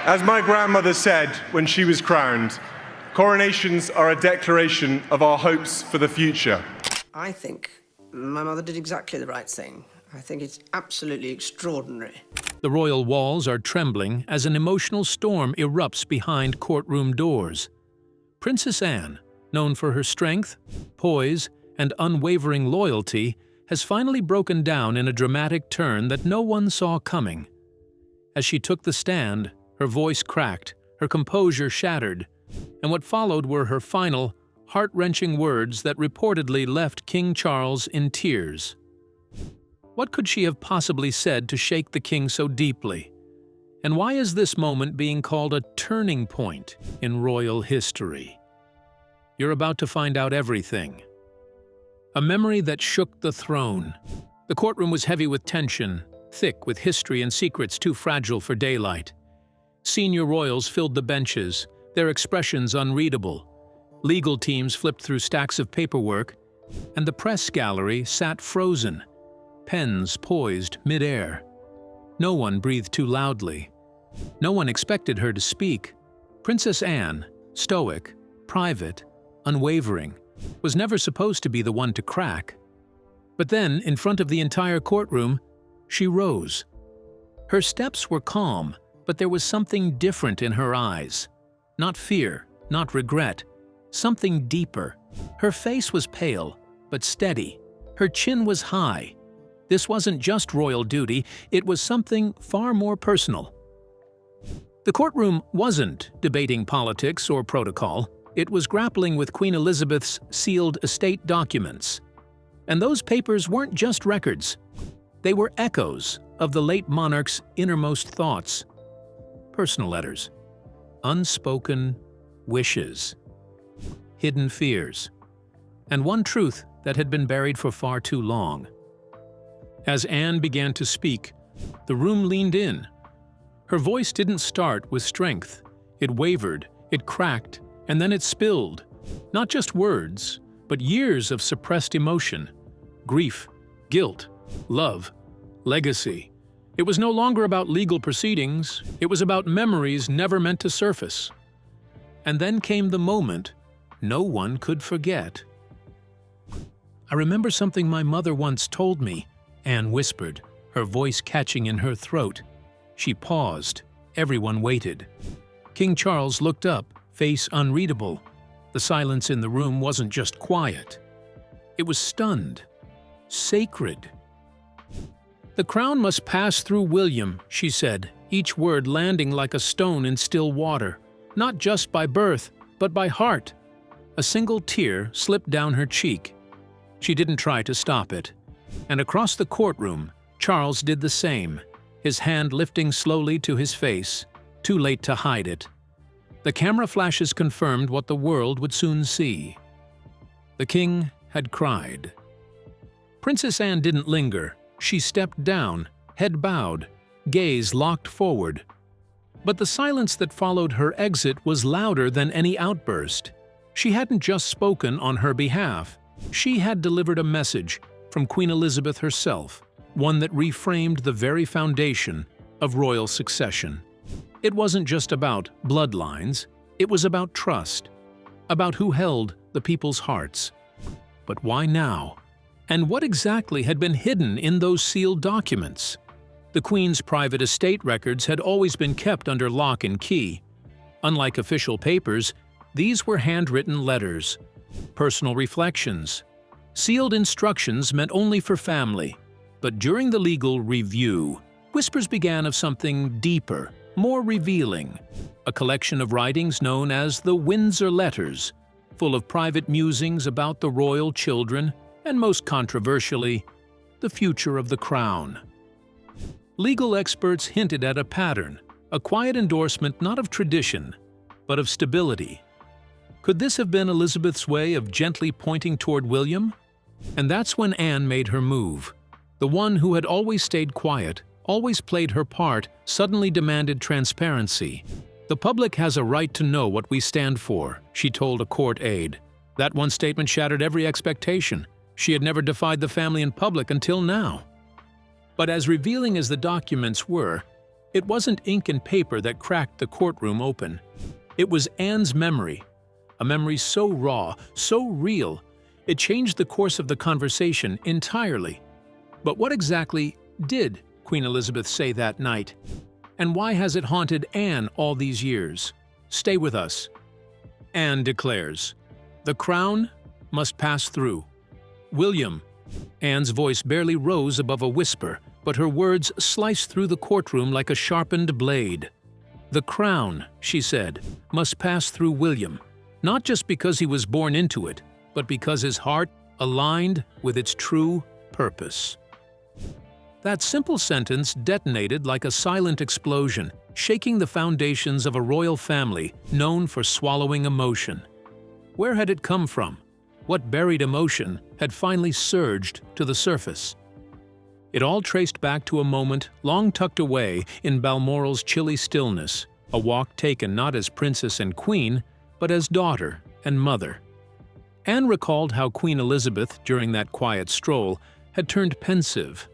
As my grandmother said when she was crowned, coronations are a declaration of our hopes for the future. I think my mother did exactly the right thing. I think it's absolutely extraordinary. The royal walls are trembling as an emotional storm erupts behind courtroom doors. Princess Anne, known for her strength, poise, and unwavering loyalty, has finally broken down in a dramatic turn that no one saw coming. As she took the stand, her voice cracked, her composure shattered, and what followed were her final, heart-wrenching words that reportedly left King Charles in tears. What could she have possibly said to shake the king so deeply? And why is this moment being called a turning point in royal history? You're about to find out everything. A memory that shook the throne. The courtroom was heavy with tension, thick with history and secrets too fragile for daylight. Senior royals filled the benches, their expressions unreadable. Legal teams flipped through stacks of paperwork, and the press gallery sat frozen, pens poised mid-air. No one breathed too loudly. No one expected her to speak. Princess Anne, stoic, private, unwavering, was never supposed to be the one to crack. But then, in front of the entire courtroom, she rose. Her steps were calm, but there was something different in her eyes. Not fear, not regret, something deeper. Her face was pale, but steady. Her chin was high. This wasn't just royal duty, it was something far more personal. The courtroom wasn't debating politics or protocol. It was grappling with Queen Elizabeth's sealed estate documents. And those papers weren't just records. They were echoes of the late monarch's innermost thoughts. Personal letters, unspoken wishes, hidden fears, and one truth that had been buried for far too long. As Anne began to speak, the room leaned in. Her voice didn't start with strength. It wavered, it cracked, and then it spilled. Not just words, but years of suppressed emotion, grief, guilt, love, legacy. It was no longer about legal proceedings, it was about memories never meant to surface. And then came the moment no one could forget. "I remember something my mother once told me," Anne whispered, her voice catching in her throat. She paused. Everyone waited. King Charles looked up, face unreadable. The silence in the room wasn't just quiet. It was stunned, sacred. "The crown must pass through William," she said, each word landing like a stone in still water, not just by birth, but by heart. A single tear slipped down her cheek. She didn't try to stop it. And across the courtroom, Charles did the same, his hand lifting slowly to his face, too late to hide it. The camera flashes confirmed what the world would soon see. The king had cried. Princess Anne didn't linger. She stepped down, head bowed, gaze locked forward. But the silence that followed her exit was louder than any outburst. She hadn't just spoken on her behalf. She had delivered a message from Queen Elizabeth herself, one that reframed the very foundation of royal succession. It wasn't just about bloodlines, it was about trust, about who held the people's hearts. But why now? And what exactly had been hidden in those sealed documents? The Queen's private estate records had always been kept under lock and key. Unlike official papers, these were handwritten letters, personal reflections, sealed instructions meant only for family. But during the legal review, whispers began of something deeper, more revealing, a collection of writings known as the Windsor letters, full of private musings about the royal children and, most controversially, the future of the crown. Legal experts hinted at a pattern, a quiet endorsement not of tradition, but of stability. Could this have been Elizabeth's way of gently pointing toward William? And that's when Anne made her move. The one who had always stayed quiet, always played her part, suddenly demanded transparency. "The public has a right to know what we stand for," she told a court aide. That one statement shattered every expectation. She had never defied the family in public until now. But as revealing as the documents were, It wasn't ink and paper that cracked the courtroom open. It was Anne's memory, a memory so raw, so real, it changed the course of the conversation entirely. But what exactly did Queen Elizabeth say that night? And why has it haunted Anne all these years? Stay with us. Anne declares, "The crown must pass through. William." Anne's voice barely rose above a whisper, but her words sliced through the courtroom like a sharpened blade. "The crown," she said, "must pass through William, not just because he was born into it, but because his heart aligned with its true purpose." That simple sentence detonated like a silent explosion, shaking the foundations of a royal family known for swallowing emotion. Where had it come from? What buried emotion had finally surged to the surface? It all traced back to a moment long tucked away in Balmoral's chilly stillness, a walk taken not as princess and queen, but as daughter and mother. Anne recalled how Queen Elizabeth, during that quiet stroll, had turned pensive.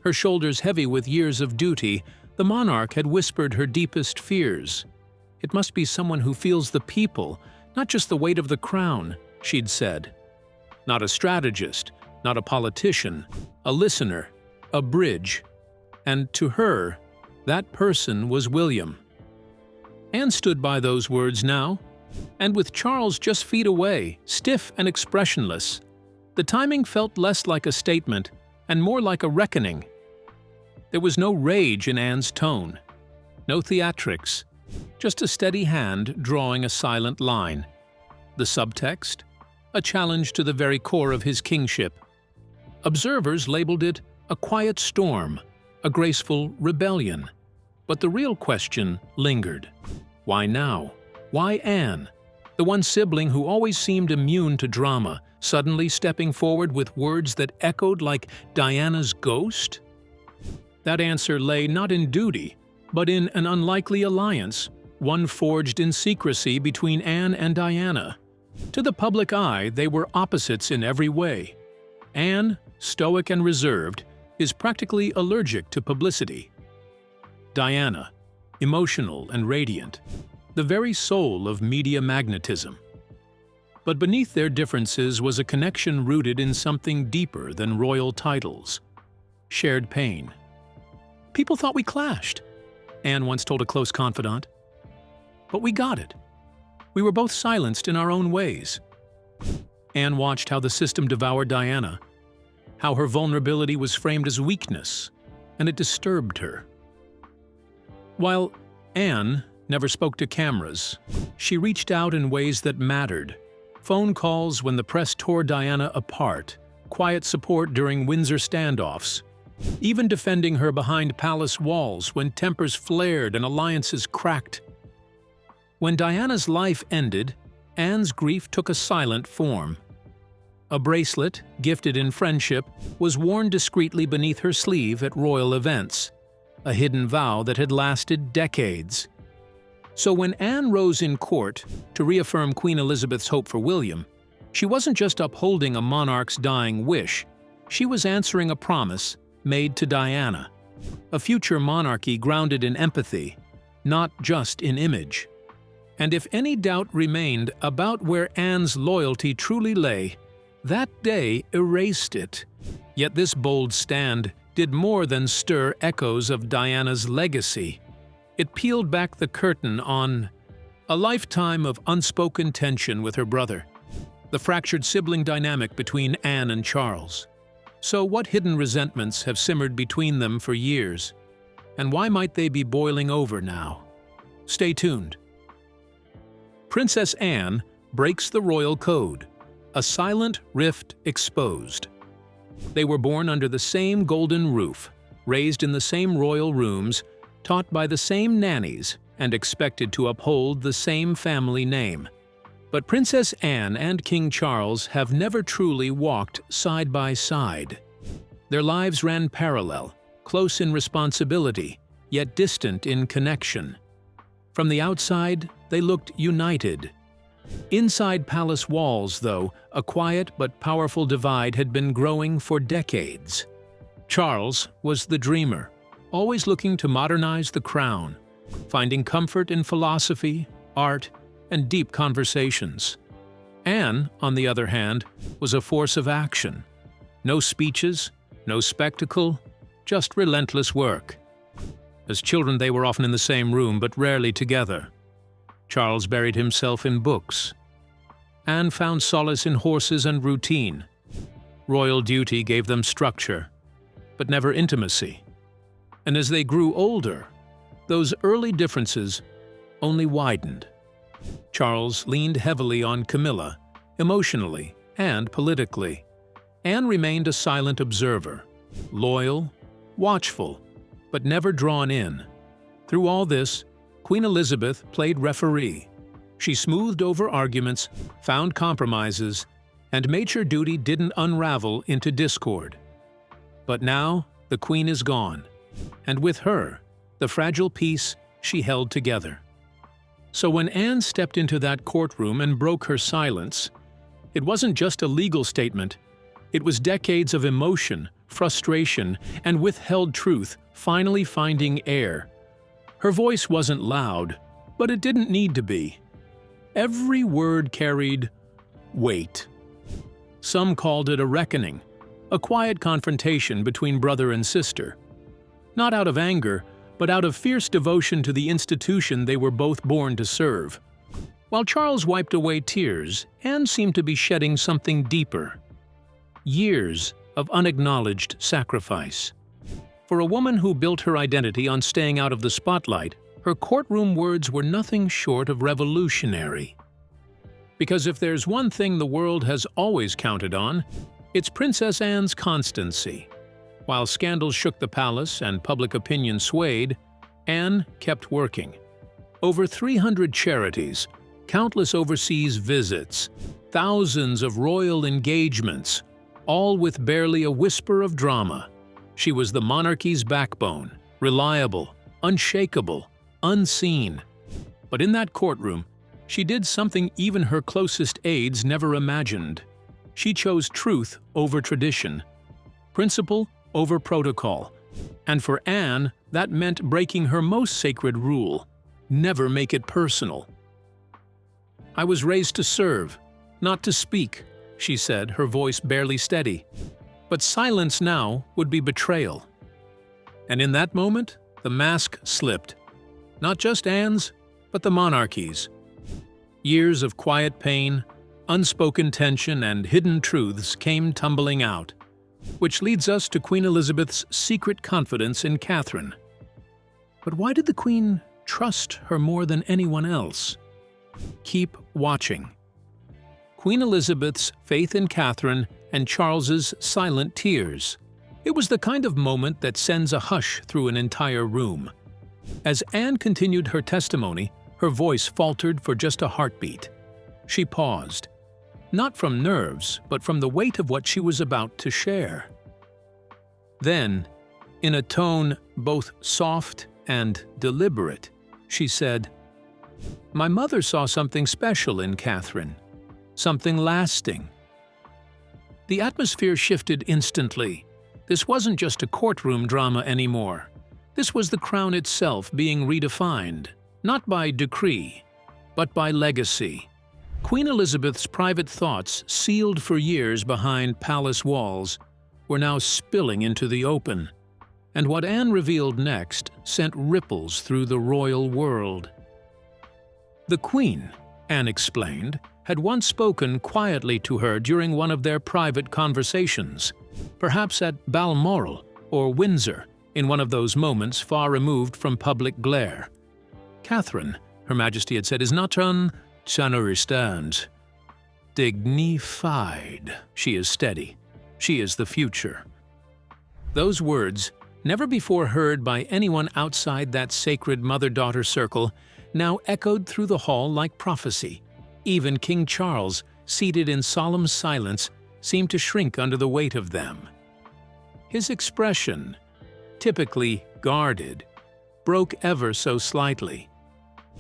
Her shoulders heavy with years of duty, the monarch had whispered her deepest fears. "It must be someone who feels the people, not just the weight of the crown," she'd said. Not a strategist, not a politician, a listener, a bridge. And to her, that person was William. Anne stood by those words now, and with Charles just feet away, stiff and expressionless, the timing felt less like a statement and more like a reckoning. There was no rage in Anne's tone, no theatrics, just a steady hand drawing a silent line. The subtext? A challenge to the very core of his kingship. Observers labeled it a quiet storm, a graceful rebellion. But the real question lingered. Why now? Why Anne? The one sibling who always seemed immune to drama, suddenly stepping forward with words that echoed like Diana's ghost? That answer lay not in duty, but in an unlikely alliance, one forged in secrecy between Anne and Diana. To the public eye, they were opposites in every way. Anne, stoic and reserved, is practically allergic to publicity. Diana, emotional and radiant, the very soul of media magnetism. But beneath their differences was a connection rooted in something deeper than royal titles. Shared pain. "People thought we clashed," Anne once told a close confidant. "But we got it. We were both silenced in our own ways." Anne watched how the system devoured Diana, how her vulnerability was framed as weakness, and it disturbed her. While Anne never spoke to cameras, she reached out in ways that mattered. Phone calls when the press tore Diana apart, quiet support during Windsor standoffs, even defending her behind palace walls when tempers flared and alliances cracked. When Diana's life ended, Anne's grief took a silent form. A bracelet, gifted in friendship, was worn discreetly beneath her sleeve at royal events, a hidden vow that had lasted decades. So when Anne rose in court to reaffirm Queen Elizabeth's hope for William, she wasn't just upholding a monarch's dying wish, she was answering a promise made to Diana, a future monarchy grounded in empathy, not just in image. And if any doubt remained about where Anne's loyalty truly lay, that day erased it. Yet this bold stand did more than stir echoes of Diana's legacy. It peeled back the curtain on a lifetime of unspoken tension with her brother, the fractured sibling dynamic between Anne and Charles. So what hidden resentments have simmered between them for years? And why might they be boiling over now? Stay tuned. Princess Anne breaks the royal code, a silent rift exposed. They were born under the same golden roof, raised in the same royal rooms, taught by the same nannies, and expected to uphold the same family name. But Princess Anne and King Charles have never truly walked side by side. Their lives ran parallel, close in responsibility, yet distant in connection. From the outside, they looked united. Inside palace walls, though, a quiet but powerful divide had been growing for decades. Charles was the dreamer, always looking to modernize the crown, finding comfort in philosophy, art, and deep conversations. Anne, on the other hand, was a force of action. No speeches, no spectacle, just relentless work. As children, they were often in the same room, but rarely together. Charles buried himself in books. Anne found solace in horses and routine. Royal duty gave them structure, but never intimacy. And as they grew older, those early differences only widened. Charles leaned heavily on Camilla, emotionally and politically. Anne remained a silent observer, loyal, watchful, but never drawn in. Through all this, Queen Elizabeth played referee. She smoothed over arguments, found compromises, and made sure duty didn't unravel into discord. But now, the Queen is gone, and with her, the fragile peace she held together. So when Anne stepped into that courtroom and broke her silence, it wasn't just a legal statement. It was decades of emotion, frustration, and withheld truth finally finding air. Her voice wasn't loud, but it didn't need to be. Every word carried weight. Some called it a reckoning, a quiet confrontation between brother and sister. Not out of anger, but out of fierce devotion to the institution they were both born to serve. While Charles wiped away tears, Anne seemed to be shedding something deeper. Years of unacknowledged sacrifice. For a woman who built her identity on staying out of the spotlight, her courtroom words were nothing short of revolutionary. Because if there's one thing the world has always counted on, it's Princess Anne's constancy. While scandals shook the palace and public opinion swayed, Anne kept working. Over 300 charities, countless overseas visits, thousands of royal engagements, all with barely a whisper of drama. She was the monarchy's backbone, reliable, unshakable, unseen. But in that courtroom, she did something even her closest aides never imagined. She chose truth over tradition, principle over protocol. And for Anne, that meant breaking her most sacred rule: never make it personal. "I was raised to serve, not to speak," she said, her voice barely steady. But silence now would be betrayal. And in that moment, the mask slipped. Not just Anne's, but the monarchy's. Years of quiet pain, unspoken tension, and hidden truths came tumbling out. Which leads us to Queen Elizabeth's secret confidence in Catherine. But why did the Queen trust her more than anyone else? Keep watching. Queen Elizabeth's faith in Catherine and Charles's silent tears. It was the kind of moment that sends a hush through an entire room. As Anne continued her testimony, her voice faltered for just a heartbeat. She paused. Not from nerves, but from the weight of what she was about to share. Then, in a tone both soft and deliberate, she said, "My mother saw something special in Catherine, something lasting." The atmosphere shifted instantly. This wasn't just a courtroom drama anymore. This was the crown itself being redefined, not by decree, but by legacy. Queen Elizabeth's private thoughts, sealed for years behind palace walls, were now spilling into the open. And what Anne revealed next sent ripples through the royal world. The Queen, Anne explained, had once spoken quietly to her during one of their private conversations, perhaps at Balmoral or Windsor, in one of those moments far removed from public glare. "Catherine," Her Majesty had said, "is not understand. Dignified. She is steady. She is the future." Those words, never before heard by anyone outside that sacred mother-daughter circle, now echoed through the hall like prophecy. Even King Charles, seated in solemn silence, seemed to shrink under the weight of them. His expression, typically guarded, broke ever so slightly.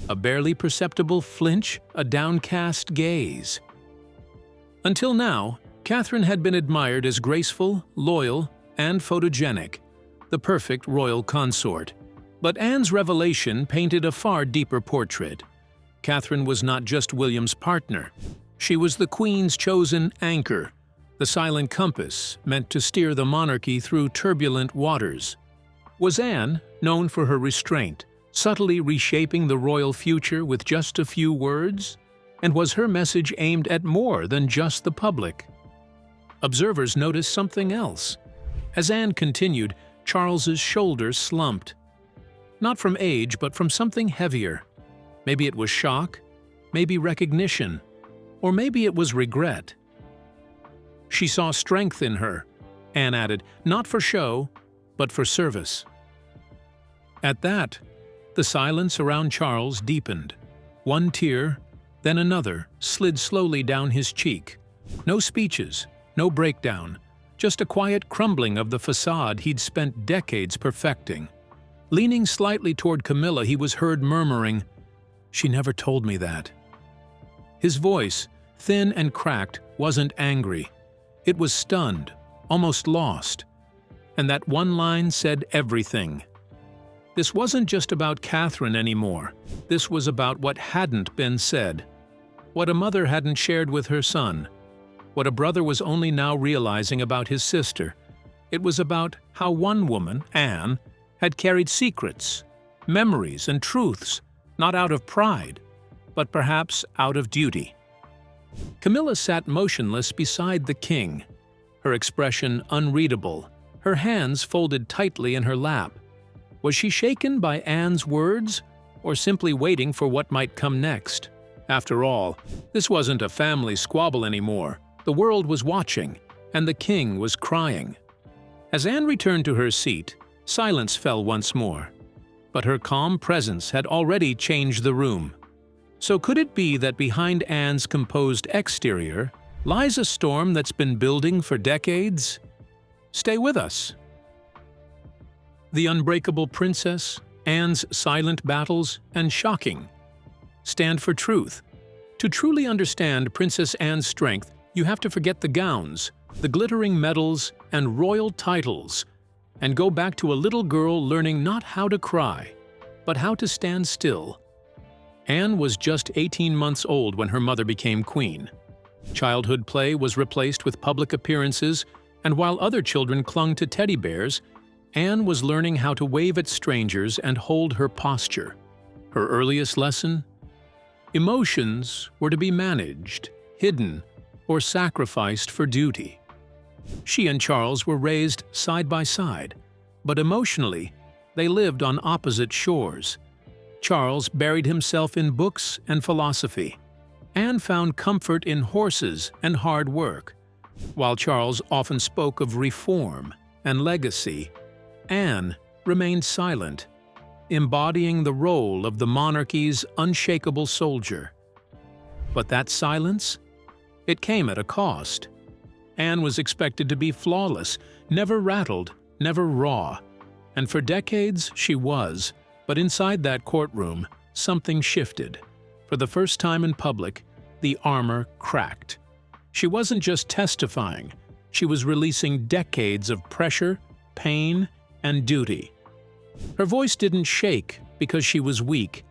A barely perceptible flinch, a downcast gaze. Until now, Catherine had been admired as graceful, loyal, and photogenic, the perfect royal consort. But Anne's revelation painted a far deeper portrait. Catherine was not just William's partner. She was the Queen's chosen anchor, the silent compass meant to steer the monarchy through turbulent waters. Was Anne, known for her restraint, subtly reshaping the royal future with just a few words? And was her message aimed at more than just the public? Observers noticed something else. As Anne continued, Charles's shoulders slumped. Not from age, but from something heavier. Maybe it was shock, maybe recognition, or maybe it was regret. She saw strength in her, Anne added, not for show, but for service. At that, the silence around Charles deepened. One tear, then another, slid slowly down his cheek. No speeches, no breakdown, just a quiet crumbling of the facade he'd spent decades perfecting. Leaning slightly toward Camilla, he was heard murmuring, "She never told me that." His voice, thin and cracked, wasn't angry. It was stunned, almost lost. And that one line said everything. This wasn't just about Catherine anymore. This was about what hadn't been said. What a mother hadn't shared with her son. What a brother was only now realizing about his sister. It was about how one woman, Anne, had carried secrets, memories, and truths, not out of pride, but perhaps out of duty. Camilla sat motionless beside the king, her expression unreadable, her hands folded tightly in her lap. Was she shaken by Anne's words, or simply waiting for what might come next? After all, this wasn't a family squabble anymore. The world was watching, and the king was crying. As Anne returned to her seat, silence fell once more. But her calm presence had already changed the room. So could it be that behind Anne's composed exterior lies a storm that's been building for decades? Stay with us. The unbreakable princess, Anne's silent battles, and shocking stand for truth. To truly understand Princess Anne's strength, you have to forget the gowns, the glittering medals, and royal titles, and go back to a little girl learning not how to cry, but how to stand still. Anne was just 18 months old when her mother became queen. Childhood play was replaced with public appearances, and while other children clung to teddy bears, Anne was learning how to wave at strangers and hold her posture. Her earliest lesson? Emotions were to be managed, hidden, or sacrificed for duty. She and Charles were raised side by side, but emotionally, they lived on opposite shores. Charles buried himself in books and philosophy. Anne found comfort in horses and hard work. While Charles often spoke of reform and legacy, Anne remained silent, embodying the role of the monarchy's unshakable soldier. But that silence? It came at a cost. Anne was expected to be flawless, never rattled, never raw. And for decades she was. But inside that courtroom, something shifted. For the first time in public, the armor cracked. She wasn't just testifying, she was releasing decades of pressure, pain, and duty. Her voice didn't shake because she was weak.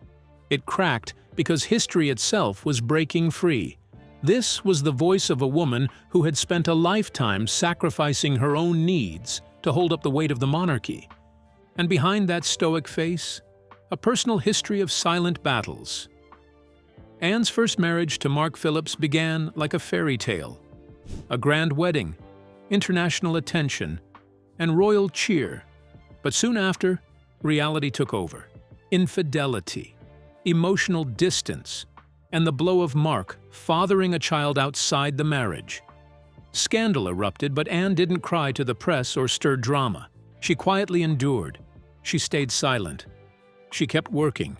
It cracked because history itself was breaking free. This was the voice of a woman who had spent a lifetime sacrificing her own needs to hold up the weight of the monarchy. And behind that stoic face, a personal history of silent battles. Anne's first marriage to Mark Phillips began like a fairy tale. A grand wedding, international attention, and royal cheer. But soon after, reality took over. Infidelity, emotional distance, and the blow of Mark fathering a child outside the marriage. Scandal erupted, but Anne didn't cry to the press or stir drama. She quietly endured. She stayed silent. She kept working.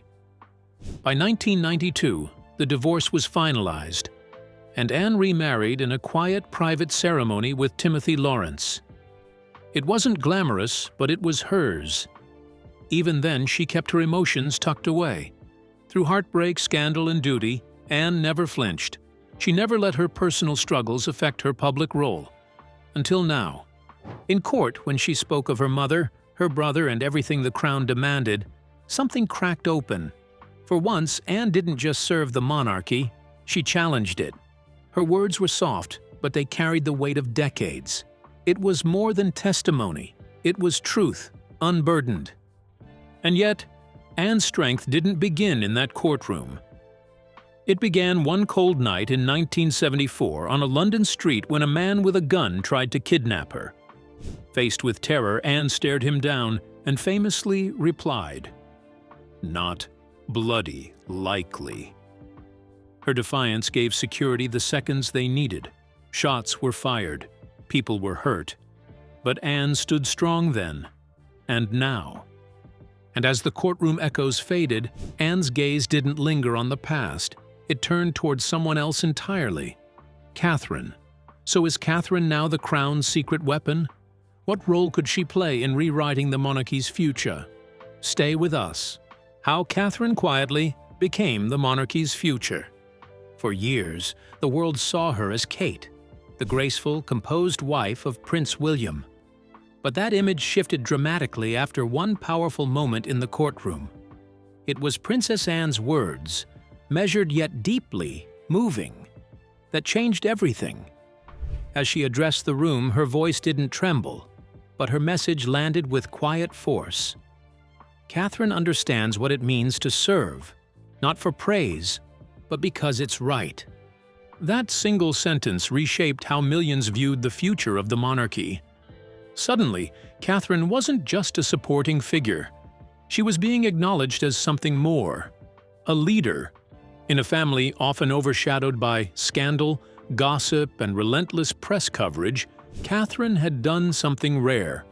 By 1992, the divorce was finalized, and Anne remarried in a quiet, private ceremony with Timothy Lawrence. It wasn't glamorous, but it was hers. Even then, she kept her emotions tucked away. Through heartbreak, scandal, and duty, Anne never flinched. She never let her personal struggles affect her public role. Until now. In court, when she spoke of her mother, her brother, and everything the crown demanded, something cracked open. For once, Anne didn't just serve the monarchy, she challenged it. Her words were soft, but they carried the weight of decades. It was more than testimony. It was truth, unburdened. And yet, Anne's strength didn't begin in that courtroom. It began one cold night in 1974 on a London street when a man with a gun tried to kidnap her. Faced with terror, Anne stared him down and famously replied, "Not bloody likely." Her defiance gave security the seconds they needed. Shots were fired, people were hurt. But Anne stood strong then, and now. And as the courtroom echoes faded, Anne's gaze didn't linger on the past. It turned towards someone else entirely. Catherine. So is Catherine now the crown's secret weapon? What role could she play in rewriting the monarchy's future? Stay with us. How Catherine quietly became the monarchy's future. For years, the world saw her as Kate, the graceful, composed wife of Prince William. But that image shifted dramatically after one powerful moment in the courtroom. It was Princess Anne's words, measured yet deeply moving, that changed everything. As she addressed the room, her voice didn't tremble, but her message landed with quiet force. Catherine understands what it means to serve, not for praise, but because it's right. That single sentence reshaped how millions viewed the future of the monarchy. Suddenly, Catherine wasn't just a supporting figure. She was being acknowledged as something more, a leader. In a family often overshadowed by scandal, gossip, and relentless press coverage, Catherine had done something rare.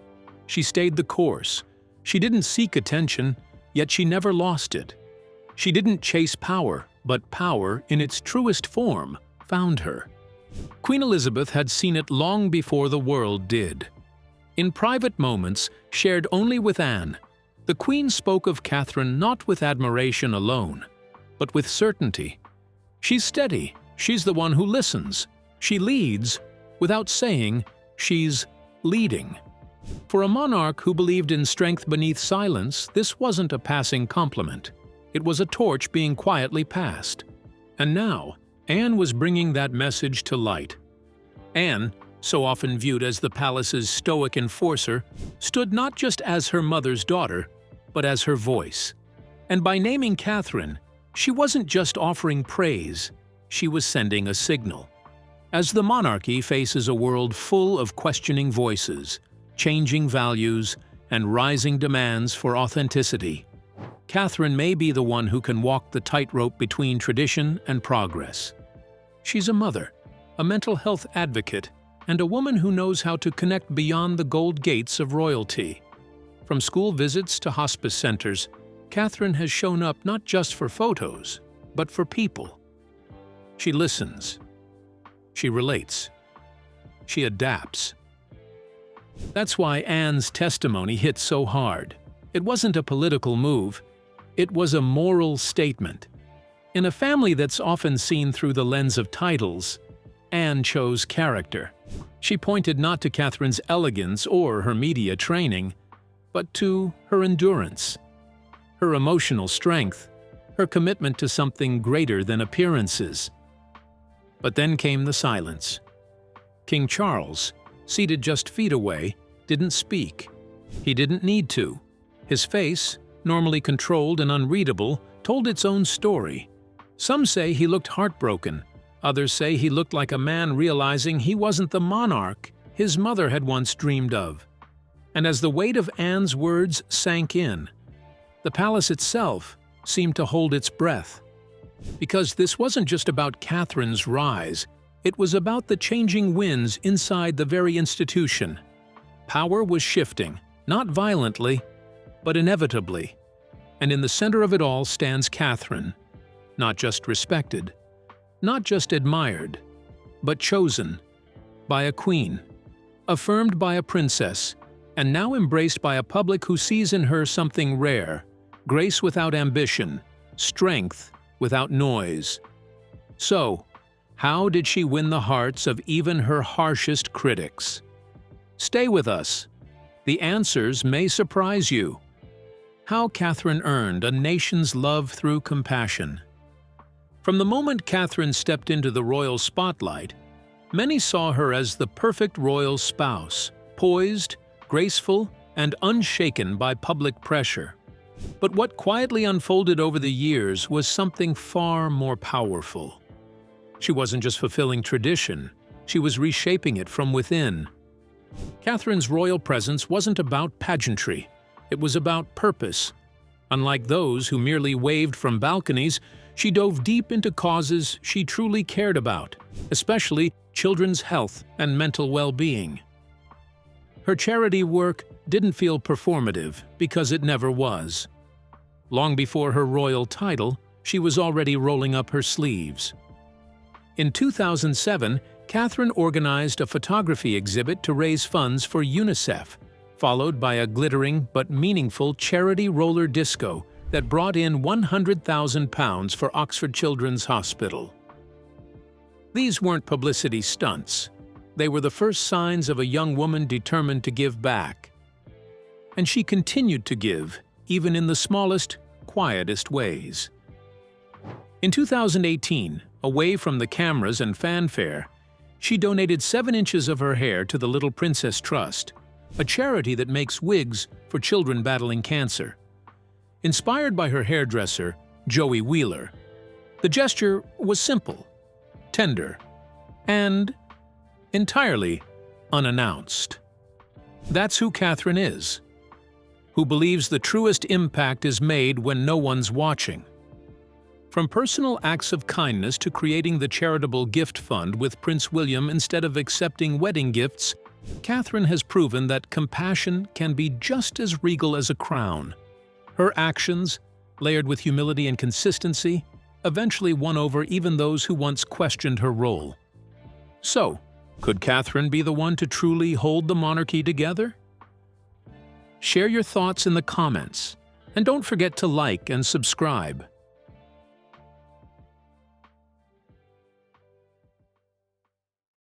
She stayed the course. She didn't seek attention, yet she never lost it. She didn't chase power, but power, in its truest form, found her. Queen Elizabeth had seen it long before the world did. In private moments, shared only with Anne, the Queen spoke of Catherine not with admiration alone, but with certainty. She's steady. She's the one who listens. She leads without saying she's leading. For a monarch who believed in strength beneath silence, this wasn't a passing compliment. It was a torch being quietly passed. And now, Anne was bringing that message to light. Anne, so often viewed as the palace's stoic enforcer, stood not just as her mother's daughter, but as her voice. And by naming Catherine, she wasn't just offering praise, she was sending a signal. As the monarchy faces a world full of questioning voices, changing values, and rising demands for authenticity, Catherine may be the one who can walk the tightrope between tradition and progress. She's a mother, a mental health advocate, and a woman who knows how to connect beyond the gold gates of royalty. From school visits to hospice centers, Catherine has shown up not just for photos, but for people. She listens. She relates. She adapts. That's why Anne's testimony hit so hard. It wasn't a political move. It was a moral statement. In a family that's often seen through the lens of titles, Anne chose character. She pointed not to Catherine's elegance or her media training, but to her endurance, her emotional strength, her commitment to something greater than appearances. But then came the silence. King Charles, seated just feet away, didn't speak. He didn't need to. His face, normally controlled and unreadable, told its own story. Some say he looked heartbroken. Others say he looked like a man realizing he wasn't the monarch his mother had once dreamed of. And as the weight of Anne's words sank in, the palace itself seemed to hold its breath. Because this wasn't just about Catherine's rise, it was about the changing winds inside the very institution. Power was shifting, not violently, but inevitably. And in the center of it all stands Catherine, not just respected, not just admired, but chosen by a queen, affirmed by a princess, and now embraced by a public who sees in her something rare, grace without ambition, strength without noise. So, how did she win the hearts of even her harshest critics? Stay with us. The answers may surprise you. How Catherine earned a nation's love through compassion. From the moment Catherine stepped into the royal spotlight, many saw her as the perfect royal spouse, poised, graceful, and unshaken by public pressure. But what quietly unfolded over the years was something far more powerful. She wasn't just fulfilling tradition, she was reshaping it from within. Catherine's royal presence wasn't about pageantry, it was about purpose. Unlike those who merely waved from balconies, she dove deep into causes she truly cared about, especially children's health and mental well-being. Her charity work didn't feel performative because it never was. Long before her royal title, she was already rolling up her sleeves. In 2007, Catherine organized a photography exhibit to raise funds for UNICEF, followed by a glittering but meaningful charity roller disco that brought in £100,000 for Oxford Children's Hospital. These weren't publicity stunts. They were the first signs of a young woman determined to give back. And she continued to give, even in the smallest, quietest ways. In 2018, away from the cameras and fanfare, she donated 7 inches of her hair to the Little Princess Trust, a charity that makes wigs for children battling cancer. Inspired by her hairdresser, Joey Wheeler, the gesture was simple, tender, and entirely unannounced. That's who Catherine is, who believes the truest impact is made when no one's watching. From personal acts of kindness to creating the charitable gift fund with Prince William instead of accepting wedding gifts, Catherine has proven that compassion can be just as regal as a crown. Her actions, layered with humility and consistency, eventually won over even those who once questioned her role. So, could Catherine be the one to truly hold the monarchy together? Share your thoughts in the comments, and don't forget to like and subscribe.